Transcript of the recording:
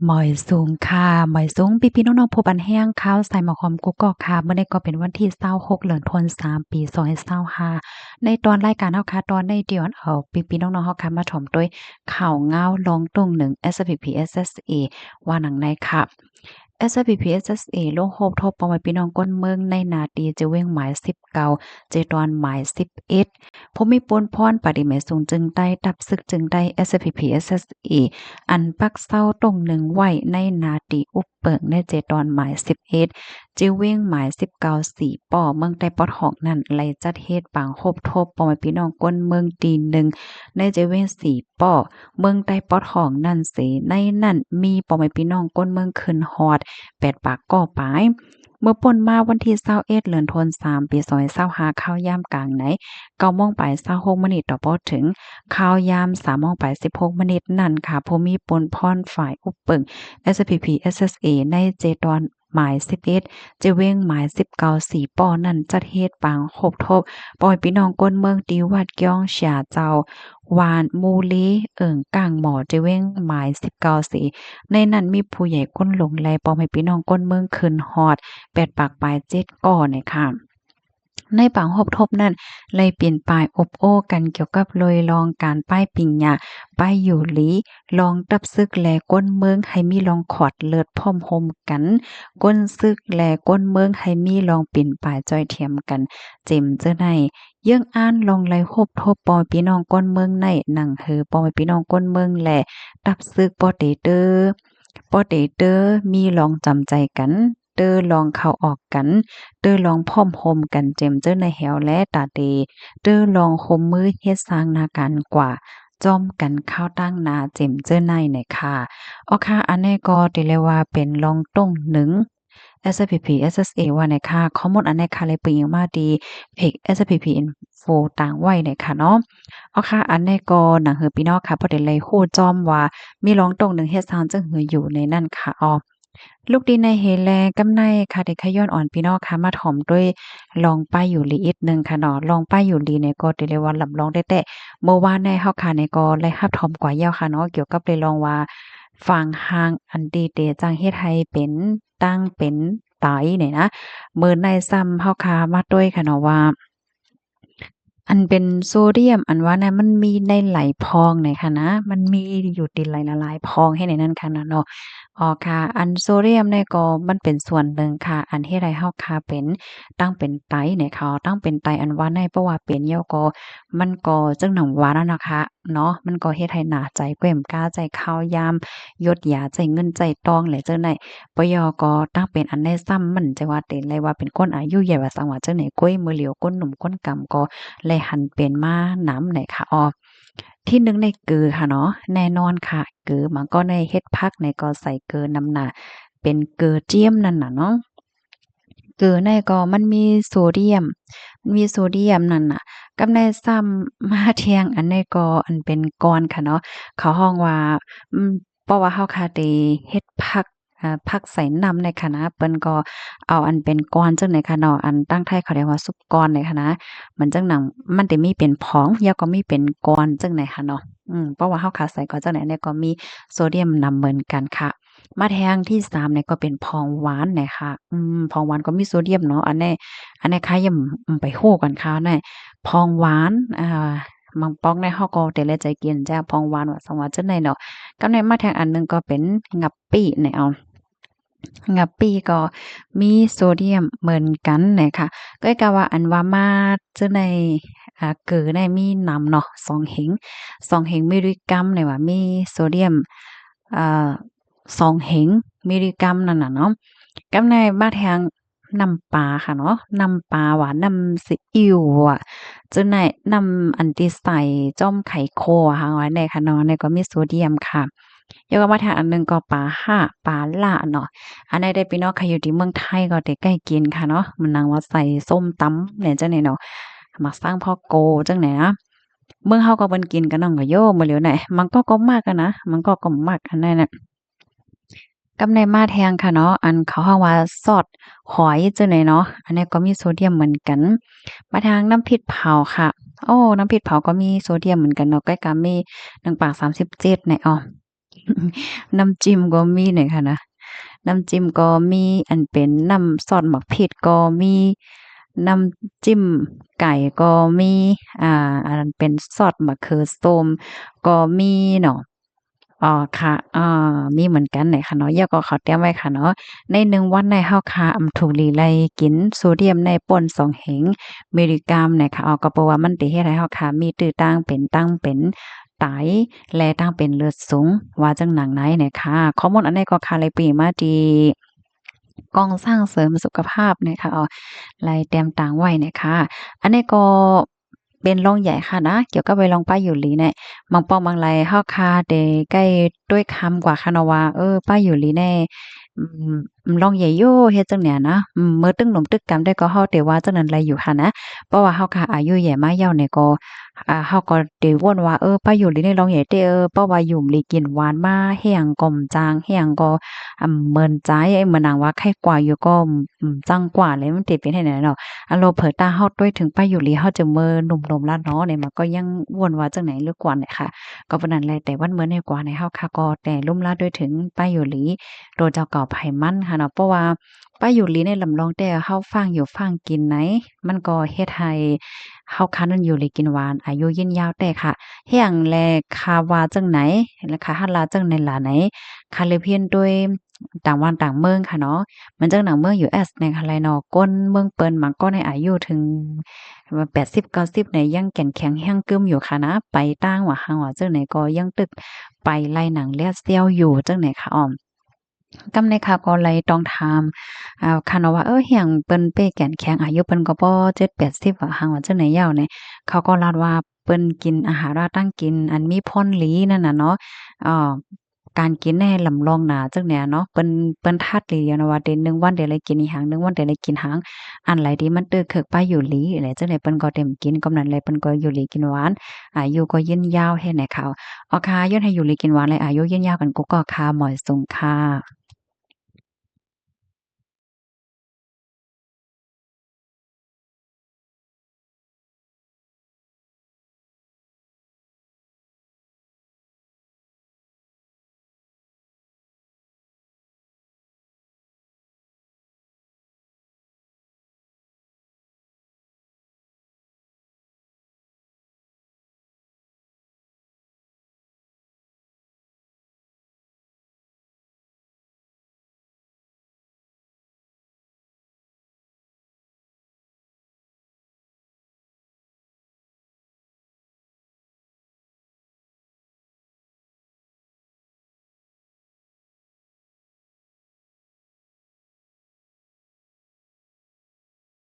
หมอยสูงค่ะหมอยสูงพี่ๆน้องๆผู้บันแห้งข้าวใส่หมอหอมกุ๊กกอกค่ะมื้อนี้ก็เป็นวันที่26เดือนธันวาคมปี2025ในตอนรายการเฮาค่ะตอนในเดี๋ยวเอาพี่ๆน้องๆเฮาค่ะมาถ่อมด้วยข่าวง้าวลองตุ้งหนึ่ง SPP SSA ว่าหนังในค่ะ SPP SSA ลงโฮบทบปอมพี่น้องก้นเมืองในนาตีจะเว้งหมาย19เจตอนหมาย11ผมมีปนพรปฏิเมสูงจึงได้ดับซึกจึงได้ SPP SSA อันปักเศร้าตรงหนึ่งไว้ในนาตีอุปเปิงในเจตอนหมาย11จิเว้งหมาย19สี่ป่อเมืองใต้ปอดหอกนั่นไล่จัดเฮ็ดปางโฮบทบปอมพี่น้องก้นเมืองตีหนึ่งในเจเว้งสี่ป่อเมืองใต้ปอดหอกนั่นเสในนั่นมีปอมพี่น้องก้นเมืองขึ้นฮอด8ปากก่อปายเมื่อป่นมาวันที่21เดือนธันวาคมปี2025ข้าวยามกลางไหน9:00นไป26มต่อบ่ถึงข้าวยาม3:00นไป16มนั่นค่ะผู้มีปนพรฝ่ายอุปเปิง SPP SSA ในเจตอนหมาย11เจเว้งหมาย19สีป้อนั่นจัดเฮ็ดปางครบทบปล่อยพี่น้องก้นเมืองตีวัดก้องเสียเจ้าวานมูลีเอิ่งก้างหมอเจเว้งหมาย19สีในนั้นมีผู้ใหญ่ก้นหลงแลปอมให้พี่น้องก้นเมืองขึ้นฮอด8ปากปลาย7ก่อเนี่ยค่ะในปางหบทบนั้นเลยเปลี่ยนปลายอบโอ้กันเกี่ยวกับเลยลองการป้ายปิงหยาป้ายอยู่หลีลองตับซึกแลก้นเมืองให้มีลองขอดเลิศพร้อมโฮมกันก้นซึกแลก้นเมืองให้มีลองเปลี่ยนปลายจอยเทียมกันเจ็มเจ้าในเยื่องอ่านลองไล่หบทบปอยพี่น้องก้นเมืองในหนังเฮอปอยพี่น้องก้นเมืองแลตับซึกปอเตเตอร์ปอเตเตอร์มีลองจำใจกันเตอลองเข้าออกกันเตอลองพร้อมโฮมกันเจมเจ้อในแหวและตาเตเตอลองคมมือเฮ็ดสร้างนาการกว่าจอมกันข้าวตั้งนาเจมเจ้อในเนี่ยค่ะเอาค่ะอันนี้ก็ติเลยว่าเป็นลองต้งหนึ่ง SPP SSA ว่าในค่ะข้อมูลอันในค่ะเลยเปิงมาดีเพจ SPP Info ต่างไว้เนี่ยค่ะเนาะเอาค่ะอันในก็หนังหือพี่น้องค่ะบ่ได้เลยฮู้จ้อมว่ามีลองต้งหนึ่งเฮ็ดสร้างจังหืออยู่ในนั้นค่ะอ้อ ลูกดีในเฮแลกำในค่ะเด็กขย้อนอ่อนพี่น้องค่ะมาถ่อมด้วยลองป้ายอยู่ลีอีกหนึ่งค่ะเนาะลองป้ายอยู่ลีเนี่ยก็ได้เรียกว่าลำลองได้แต่เมื่อวานในเฮาค่ะเนี่ยก็ได้รับถ่อมกว่าเย้าค่ะเนาะเกี่ยวกับได้ลองว่าฝั่งห่างอันดีเตจังเฮ็ดให้เป็นตั้งเป็นไตเนี่ยนะมื้อในซ้ำเฮาค่ะมาด้วยค่ะเนาะว่า อันเป็นโซเดียมอันว่าน่ะมันมีในไหลพองไหนคะนะมันมีอยู่ติดไหลละลายพองให้ในนั้นค่ะนะเนาะอ๋อค่ะอันโซเดียมเนี่ยก็มันเป็นส่วนหนึ่งค่ะอันเฮ็ดให้เฮาค่ะเป็นตั้งเป็นไตเนี่ยค่ะตั้งเป็นไตอันว่าในเพราะว่าเป็นแล้วก็มันก็จั่งหนังว่านั่นนะคะเนาะมันก็เฮ็ดให้หน้าใจแกว้มกล้าใจข้าวยามยดยาใจเงินใจทองแหละจั่งใดปยก็ตั้งเป็นอันได้ซ้ำมันจะว่าเต็นเลยว่าเป็นคนอายุใหญ่ว่าสังว่าจังไหนก้อยมือเหลียวก้นหนุ่มก้นกำก็ เลยหันเป็นมาน้ำไหนค่ะอ้อที่หนึ่งในเกลือค่ะเนาะแน่นอนค่ะเกลือมันก็ในเฮ็ดผักในก็ใส่เกลือนำหน้าเป็นเกลือเจียมนั่นน่ะเนาะเกลือในก็มันมีโซเดียมนั่นน่ะกับในซ้ำมาเที่ยงอันในก็อันเป็นก้อนค่ะเนาะเขาฮ้องว่าเพราะว่าเฮาค่ะได้เฮ็ดผักผักใส่น้ำในค่ะนะเปิ้นก็เอาอันเป็นก้อนจังได๋ค่ะเนาะอันตั้งไทยเขาเรียกว่าซุปก้อนเลยค่ะนะ มันจังหนังมันจะมีเป็นผองแล้วก็มีเป็นก้อนจังไหนค่ะเนาะเพราะว่าเฮาขาใส่ก็จังไหนเนี่ยก็มีโซเดียมนำเหมือนกันค่ะมาแทงที่3เนี่ยก็เป็นพองหวานเนี่ยค่ะพองหวานก็มีโซเดียมเนาะอันนี้คล้ายยังไปฮู้กันค่ะในพองหวานบางปอกในเฮาก็แต่ละใจกินจ้าพองหวานว่าสังว่าจังได๋เนาะกับในมาแทงอันหนึงก็เป็นงับปี้เนี่ยเอางับปี้ก็มีโซเดียมเหมือนกันเนี่ยค่ะ ก็กะว่าอันว่ามาจั่งใดเก๋อได้มีน้ำเนาะ2 เห็งมิลลิกรัมเนี่ยว่ามีโซเดียมอ่า2เห็งมิลลิกรัมนั่นน่ะเนาะกับในมาแทงน้ำปลาค่ะเนาะน้ำปลาหวานน้ำซีอิ๊วอะจั่งใดน้ำอันที่ใส่จ้อมไข่โคอะค่ะว่าได้ค่ะเนาะเนี่ยก็มีโซเดียมค่ะแล้วก็มาแทงอันหนึ่งก็ปลาห่าปลาล่าเนาะ อันใดได้พี่น้องใครอยู่ที่เมืองไทยก็ได้ใกล้กินค่ะเนาะมันนางว่าใส่ส้มตำเนี่ยจังได๋เนาะมักสร้างพ่อโกจังไหนนะเมืองเฮาก็เบิ่นกินกันน้องก็โยบ่เหลียวไหนมันก็มักอะนะมันก็มักอันนั้นน่ะกับในมาแทงค่ะเนาะอันเขาเฮาว่าซอสหอยจังได๋เนาะอันนี้ก็มีโซเดียมเหมือนกันมาทางน้ำพริกเผาค่ะโอ้น้ำพริกเผาก็มีโซเดียมเหมือนกันเนาะใกล้กับมี1ปาก37เนี่ยอ้อ น้ำจิ้มก็มีเนี่ยค่ะนะน้ำจิ้มก็มีอันเป็นน้ำซอสหมักพริกก็มีน้ำจิ้มไก่ก็มีอันนั้นเป็นซอสมะเขือส้มก็มีเนาะอ๋อค่ะมีเหมือนกันเนี่ยค่ะเนาะแล้วก็เขาเตรียมไว้ค่ะเนาะใน1 วันในเราค่ะถูกหลีไล่กินโซเดียมในป่น2เห็งมิลลิกรัมเนี่ยค่ะก็เพราะว่ามันสิเฮ็ดให้เราค่ะมีตื้อต่างเป็นไตและตั้งเป็นเลือดสูงว่าจังหนังไหนเนี่ยค่ะข้อมูลอันนี้ก็ค่ะเลยปีมาที่กองสร้างเสริมสุขภาพเนี่ยค่ะไล่เตรียมต่างไว้เนี่ยค่ะอันนี้ก็เป็นโรงใหญ่ค่ะนะเกี่ยวกับไปลองป้าอยู่หลีเนี่ยบางปองบางไรเฮาค่ะได้ใกล้ด้วยคำกว่าค่ะเนาะว่าป้าอยู่หลีแน่อืมลองใหญ่โยเฮ็ดจังเนี่ยนะมื้อตึ้งหนุ่มตึกกำได้ก็เฮาแต่ว่าจังนั้นไรอยู่ค่ะนะเพราะว่าเฮาค่ะอายุใหญ่มาเย้าเนี่ยก็เฮาก็ได้วนว่าป้าอยู่หลีในลองใหญ่เด้เพราะว่าอยู่หลีกินหวานมาแฮ้งก่อมจางแฮ้งก็เหมินใจไอ้เหมือนนางว่าไข้กว่าอยู่ก็จังกว่าเลยมันติเป็นให้ไหนเนาะอันโลเผอตาเฮาด้วยถึงป้าอยู่หลีเฮาจะเมินหนุ่มๆแล้วเนาะเนี่ยมันก็ยังวนว่าจังไหนลึกกว่าเนี่ยค่ะก็ปานนั้นแหละแต่วันเมื้อในกว่าในเฮาค่ะก็แต่ลุ่มลาด้วยถึงป้าอยู่หลีโดเจ้าเก่าไผมันค่ะเนาะเพราะว่าป้าอยู่หลีในลำลองแต่เฮาฟังอยู่ฟังกินไหนมันก็เฮ็ดให้เฮาคันมันอยู่หลีกินหวานอายุยืนยาวแต่ค่ะเฮียงแลคาว่าจังไหนและคาหันลาจังในหลาไหนคาเลยเพียนด้วยต่างวันต่างเมืองค่ะเนาะมันจังหนังเมือง US ในค่ะไลเนาะก้นเมืองเปิ้นมันก็ในอายุถึงว่า80-90เนี่ยยังแก่นแข็งแรงกึ้มอยู่ค่ะนะไปต่างว่าหังว่าจังไหนก็ยังตึกไปไล่หนังเลียเซี่ยวอยู่จังไหนค่ะอ้อม กำในค่ะก็เลยต้องถามค่ะเนาะว่าเฮียงเปิ้นเป้แก่นแข็งอายุเปิ้นก็บ่7-80ว่าหั้งว่าจังไหนยาวเนี่ยเขาก็ลาดว่าเปิ้นกินอาหารว่าตั้งกินอันมีพ่นหลีนั่นน่ะเนาะเอ่อการกินแน่ลำลองหนาจังเนี่ยเนาะเปิ้นทัดหลีอะเนาะว่าเดือน1วันเดี๋ยวเลยกินอีหัง1วันเดี๋ยวเลยกินหังอันไหลที่มันตึกคึกไปอยู่หลีแหละจังได๋เปิ้นก็เต็มกินกำนั้นเลยเปิ้นก็อยู่หลีกินหวานอายุก็ยืนยาวแฮ่ไหนค่ะอ๋อค่ะย้อนให้อยู่หลีกินหวานและอายุยืนยาวกันกุก็ค่ะหมอยสุงค่ะ